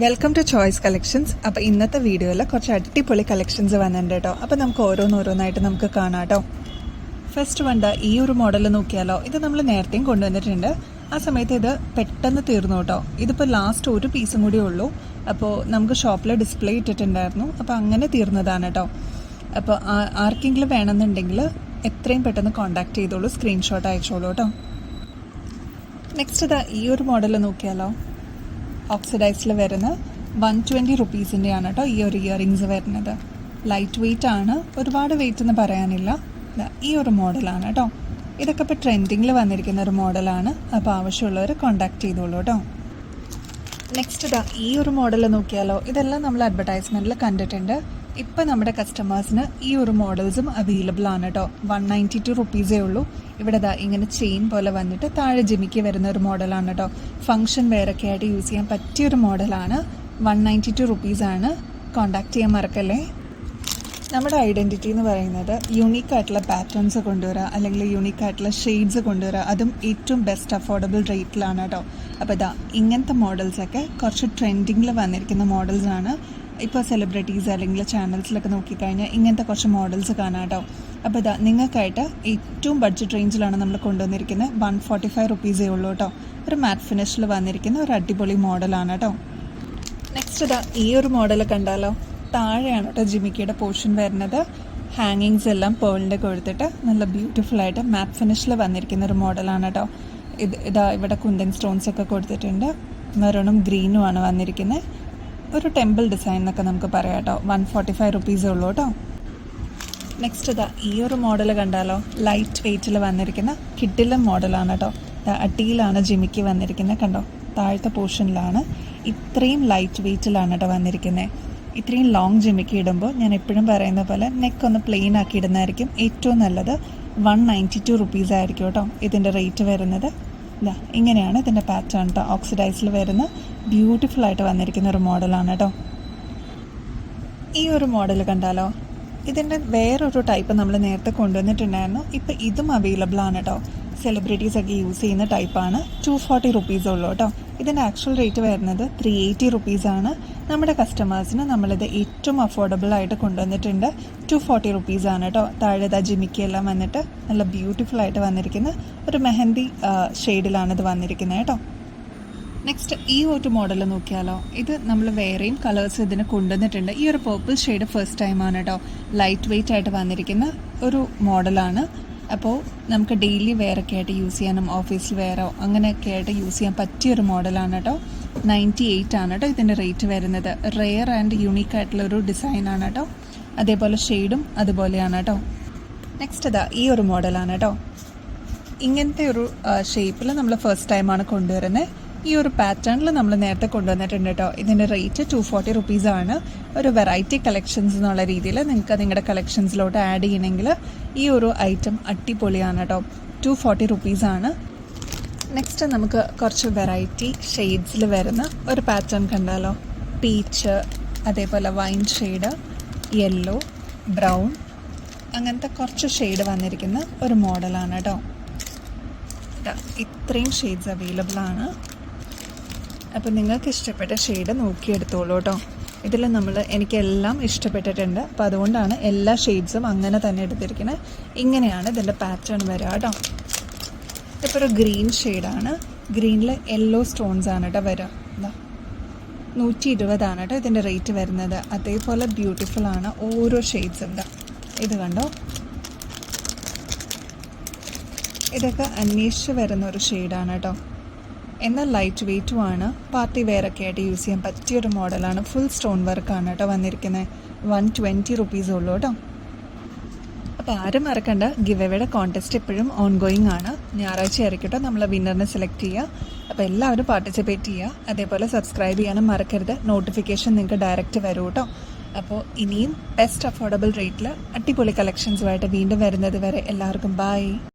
Welcome to choice collections. അപ്പോൾ ഇന്നത്തെ വീഡിയോയിൽ കുറച്ച് അടിപൊളി കളക്ഷൻസ് വന്നിട്ടുണ്ട് കേട്ടോ. അപ്പോൾ നമുക്ക് ഓരോന്നായിട്ട് നമുക്ക് കാണാം കേട്ടോ. ഫസ്റ്റ് വണ്ട ഈ ഒരു മോഡൽ നോക്കിയാലോ. ഇത് നമ്മൾ നേരത്തെയും കൊണ്ടുവന്നിട്ടുണ്ട്. ആ സമയത്ത് ഇത് പെട്ടെന്ന് തീർന്നു കേട്ടോ. ഇതിപ്പോൾ ലാസ്റ്റ് ഒരു പീസും കൂടി ഉള്ളൂ. അപ്പോൾ നമുക്ക് ഷോപ്പിൽ ഡിസ്പ്ലേ ഇട്ടിട്ടുണ്ടായിരുന്നു. അപ്പോൾ അങ്ങനെ തീർന്നതാണ് കേട്ടോ. അപ്പോൾ ആർക്കെങ്കിലും വേണമെന്നുണ്ടെങ്കിൽ എത്രയും പെട്ടെന്ന് കോൺടാക്ട് ചെയ്തോളൂ, സ്ക്രീൻഷോട്ട് അയച്ചോളൂ കേട്ടോ. നെക്സ്റ്റ് ഇതാ ഈ ഒരു മോഡൽ നോക്കിയാലോ. ഓക്സിഡൈസിൽ വരുന്ന 120 റുപ്പീസിൻ്റെയാണ് കേട്ടോ ഈ ഒരു ഇയറിങ്സ് വരുന്നത്. ലൈറ്റ് വെയ്റ്റ് ആണ്, ഒരുപാട് വെയിറ്റ് എന്ന് പറയാനില്ല. ഈ ഒരു മോഡലാണ് കേട്ടോ. ഇതൊക്കെ ഇപ്പോൾ ട്രെൻഡിങ്ങിൽ വന്നിരിക്കുന്ന ഒരു മോഡലാണ്. അപ്പോൾ ആവശ്യമുള്ളവർ കോൺടാക്ട് ചെയ്തോളൂ കേട്ടോ. നെക്സ്റ്റ് ഇതാ ഈ ഒരു മോഡൽ നോക്കിയാലോ. ഇതെല്ലാം നമ്മൾ അഡ്വർടൈസ്മെൻറ്റിൽ കണ്ടിട്ടുണ്ട്. ഇപ്പം നമ്മുടെ കസ്റ്റമേഴ്സിന് ഈ ഒരു മോഡൽസും അവൈലബിൾ ആണ് കേട്ടോ. 192 റുപ്പീസേ ഉള്ളൂ. ഇവിടെ ദാ ഇങ്ങനെ ചെയിൻ പോലെ വന്നിട്ട് താഴെ ജിമിക്ക് വരുന്ന ഒരു മോഡലാണ് കേട്ടോ. ഫംഗ്ഷൻ വെയറൊക്കെ ആയിട്ട് യൂസ് ചെയ്യാൻ പറ്റിയൊരു മോഡലാണ്. 192 റുപ്പീസാണ്. കോൺടാക്ട് ചെയ്യാൻ മറക്കല്ലേ. നമ്മുടെ ഐഡൻറ്റിറ്റി എന്ന് പറയുന്നത് യൂണീക്കായിട്ടുള്ള പാറ്റേൺസ് കൊണ്ടുവരിക, അല്ലെങ്കിൽ യൂണീക്കായിട്ടുള്ള ഷെയ്ഡ്സ് കൊണ്ടുവരിക, അതും ഏറ്റവും ബെസ്റ്റ് അഫോർഡബിൾ റേറ്റിലാണ് കേട്ടോ. അപ്പോൾ ഇതാ ഇങ്ങനത്തെ മോഡൽസൊക്കെ കുറച്ച് ട്രെൻഡിങ്ങിൽ വന്നിരിക്കുന്ന മോഡൽസാണ്. ഇപ്പോൾ സെലിബ്രിറ്റീസ് അല്ലെങ്കിൽ ചാനൽസിലൊക്കെ നോക്കിക്കഴിഞ്ഞാൽ ഇങ്ങനത്തെ കുറച്ച് മോഡൽസ് കാണാം കേട്ടോ. അപ്പോൾ ഇതാ നിങ്ങൾക്കായിട്ട് ഏറ്റവും ബഡ്ജറ്റ് റേഞ്ചിലാണ് നമ്മൾ കൊണ്ടുവന്നിരിക്കുന്നത്. 145 റുപ്പീസേ ഉള്ളൂ കേട്ടോ. ഒരു മാറ്റ് ഫിനിഷിൽ വന്നിരിക്കുന്ന ഒരു അടിപൊളി മോഡലാണ് കേട്ടോ. നെക്സ്റ്റ് ഇതാ ഈ ഒരു മോഡൽ കണ്ടാലോ. താഴെയാണ് കേട്ടോ ജിമിക്കിയുടെ പോർഷൻ വരുന്നത്. ഹാങ്ങിങ്സ് എല്ലാം പേളിൻ്റെ കൊടുത്തിട്ട് നല്ല ബ്യൂട്ടിഫുൾ ആയിട്ട് മാറ്റ് ഫിനിഷിൽ വന്നിരിക്കുന്ന ഒരു മോഡലാണ് കേട്ടോ. ഇതാ ഇവിടെ കുന്തൻ സ്റ്റോൺസ് ഒക്കെ കൊടുത്തിട്ടുണ്ട്. മെറൂണും ഗ്രീനുമാണ് വന്നിരിക്കുന്നത്. ഒരു ടെമ്പിൾ ഡിസൈൻ എന്നൊക്കെ നമുക്ക് പറയാം കേട്ടോ. 145 റുപ്പീസേ ഉള്ളൂ കേട്ടോ. നെക്സ്റ്റ് ഇതാ ഈ ഒരു മോഡൽ കണ്ടാലോ. ലൈറ്റ് വെയ്റ്റിൽ വന്നിരിക്കുന്ന കിഡിലം മോഡലാണ് കേട്ടോ. അടിയിലാണ് ജിമിക്ക് വന്നിരിക്കുന്നത് കണ്ടോ. താഴത്തെ പോർഷനിലാണ്. ഇത്രയും ലൈറ്റ് വെയ്റ്റിലാണ് കേട്ടോ വന്നിരിക്കുന്നത്. ഇത്രയും ലോങ് ജിമിക്ക് ഇടുമ്പോൾ ഞാൻ എപ്പോഴും പറയുന്ന പോലെ നെക്ക് ഒന്ന് പ്ലെയിൻ ആക്കി ഇടുന്നതായിരിക്കും ഏറ്റവും നല്ലത്. 192 റുപ്പീസ് ആയിരിക്കും കേട്ടോ ഇതിൻ്റെ റേറ്റ് വരുന്നത്. ഇല്ല ഇങ്ങനെയാണ് ഇതിൻ്റെ പാറ്റേൺ കേട്ടോ. ഓക്സിഡൈസിൽ വരുന്ന ബ്യൂട്ടിഫുൾ ആയിട്ട് വന്നിരിക്കുന്ന ഒരു മോഡലാണ് കേട്ടോ. ഈ ഒരു മോഡൽ കണ്ടാലോ. ഇതിൻ്റെ വേറൊരു ടൈപ്പ് നമ്മൾ നേരത്തെ കൊണ്ടുവന്നിട്ടുണ്ടായിരുന്നു. ഇപ്പോൾ ഇതും അവൈലബിൾ ആണ് കേട്ടോ. സെലിബ്രിറ്റീസൊക്കെ യൂസ് ചെയ്യുന്ന ടൈപ്പാണ്. 240 റുപ്പീസ് ഉള്ളൂ കേട്ടോ. ഇതിൻ്റെ ആക്ച്വൽ റേറ്റ് വരുന്നത് 380 റുപ്പീസാണ്. നമ്മുടെ കസ്റ്റമേഴ്സിന് നമ്മളിത് ഏറ്റവും അഫോർഡബിൾ ആയിട്ട് കൊണ്ടുവന്നിട്ടുണ്ട്. 240 റുപ്പീസാണ് കേട്ടോ. താഴെ ജിമിക്കി എല്ലാം വന്നിട്ട് നല്ല ബ്യൂട്ടിഫുൾ ആയിട്ട് വന്നിരിക്കുന്ന ഒരു മെഹന്തി ഷെയ്ഡിലാണ് ഇത് വന്നിരിക്കുന്നത് കേട്ടോ. നെക്സ്റ്റ് ഈ ഒരു മോഡൽ നോക്കിയാലോ. ഇത് നമ്മൾ വേറെയും കളേഴ്സ് ഇതിന് കൊണ്ടുവന്നിട്ടുണ്ട്. ഈ ഒരു പേർപ്പിൾ ഷെയ്ഡ് ഫസ്റ്റ് ടൈമാണ് കേട്ടോ. ലൈറ്റ് വെയ്റ്റ് ആയിട്ട് വന്നിരിക്കുന്ന ഒരു മോഡലാണ്. അപ്പോൾ നമുക്ക് ഡെയിലി വെയറൊക്കെ ആയിട്ട് യൂസ് ചെയ്യാനും ഓഫീസിൽ വെയറോ അങ്ങനെയൊക്കെ ആയിട്ട് യൂസ് ചെയ്യാൻ പറ്റിയൊരു മോഡലാണ് കേട്ടോ. 98 ആണ് കേട്ടോ ഇതിൻ്റെ റേറ്റ് വരുന്നത്. റെയർ ആൻഡ് യൂണീക്ക് ആയിട്ടുള്ളൊരു ഡിസൈനാണ് കേട്ടോ. അതേപോലെ ഷെയ്ഡും അതുപോലെയാണ് കേട്ടോ. നെക്സ്റ്റ് ഇതാ ഈ ഒരു മോഡലാണ് കേട്ടോ. ഇങ്ങനത്തെ ഒരു ഷേപ്പിൽ നമ്മൾ ഫസ്റ്റ് ടൈമാണ് കൊണ്ടുവരുന്നത്. ഈ ഒരു പാറ്റേണിൽ നമ്മൾ നേരത്തെ കൊണ്ടുവന്നിട്ടുണ്ട് കേട്ടോ. ഇതിൻ്റെ റേറ്റ് 240 റുപ്പീസാണ്. ഒരു വെറൈറ്റി കളക്ഷൻസ് എന്നുള്ള രീതിയിൽ നിങ്ങൾക്ക് നിങ്ങളുടെ കളക്ഷൻസിലോട്ട് ആഡ് ചെയ്യണമെങ്കിൽ ഈ ഒരു ഐറ്റം അടിപൊളിയാണ് കേട്ടോ. 240 റുപ്പീസാണ്. നെക്സ്റ്റ് നമുക്ക് കുറച്ച് വെറൈറ്റി ഷെയ്ഡ്സിൽ വരുന്ന ഒരു പാറ്റേൺ കണ്ടാലോ. പീച്ച്, അതേപോലെ വൈൻ ഷെയ്ഡ്, യെല്ലോ, ബ്രൗൺ, അങ്ങനത്തെ കുറച്ച് ഷെയ്ഡ് വന്നിരിക്കുന്ന ഒരു മോഡലാണ് കേട്ടോ. ഇത്രയും ഷെയ്ഡ്സ് അവൈലബിൾ ആണ്. അപ്പോൾ നിങ്ങൾക്ക് ഇഷ്ടപ്പെട്ട ഷെയ്ഡ് നോക്കിയെടുത്തോളൂ കേട്ടോ. ഇതിൽ എനിക്കെല്ലാം ഇഷ്ടപ്പെട്ടിട്ടുണ്ട്. അപ്പോൾ അതുകൊണ്ടാണ് എല്ലാ ഷെയ്ഡ്സും അങ്ങനെ തന്നെ എടുത്തിരിക്കുന്നത്. ഇങ്ങനെയാണ് ഇതിൻ്റെ പാറ്റേൺ വരിക കേട്ടോ. ഇപ്പോൾ ഒരു ഗ്രീൻ ഷെയ്ഡാണ്. ഗ്രീനിൽ യെല്ലോ സ്റ്റോൺസ് ആണ് കേട്ടോ വരിക. 120 കേട്ടോ ഇതിൻ്റെ റേറ്റ് വരുന്നത്. അതേപോലെ ബ്യൂട്ടിഫുൾ ആണ് ഓരോ ഷെയ്ഡ്സും. ഇത് കണ്ടോ. ഇതൊക്കെ അന്വേഷിച്ച് വരുന്ന ഒരു ഷെയ്ഡാണ് കേട്ടോ. എന്നാൽ ലൈറ്റ് വെയ്റ്റും ആണ്. പാർട്ടി വെയറൊക്കെ ആയിട്ട് യൂസ് ചെയ്യാൻ പറ്റിയൊരു മോഡലാണ്. ഫുൾ സ്റ്റോൺ വർക്കാണ് കേട്ടോ വന്നിരിക്കുന്നത്. 120 റുപ്പീസ് ഉള്ളൂ കേട്ടോ. അപ്പോൾ ആരും മറക്കണ്ട, ഗിവ് എവേയുടെ കോൺടെസ്റ്റ് എപ്പോഴും ഓൺ ഗോയിങ് ആണ്. ഞായറാഴ്ച ആയിരിക്കട്ടോ നമ്മൾ വിന്നറിനെ സെലക്ട് ചെയ്യുക. അപ്പോൾ എല്ലാവരും പാർട്ടിസിപ്പേറ്റ് ചെയ്യുക. അതേപോലെ സബ്സ്ക്രൈബ് ചെയ്യാനും മറക്കരുത്. നോട്ടിഫിക്കേഷൻ നിങ്ങൾക്ക് ഡയറക്റ്റ് വരും കേട്ടോ. അപ്പോൾ ഇനിയും ബെസ്റ്റ് അഫോർഡബിൾ റേറ്റിൽ അടിപൊളി കളക്ഷൻസുമായിട്ട് വീണ്ടും വരുന്നത് വരെ എല്ലാവർക്കും ബൈ.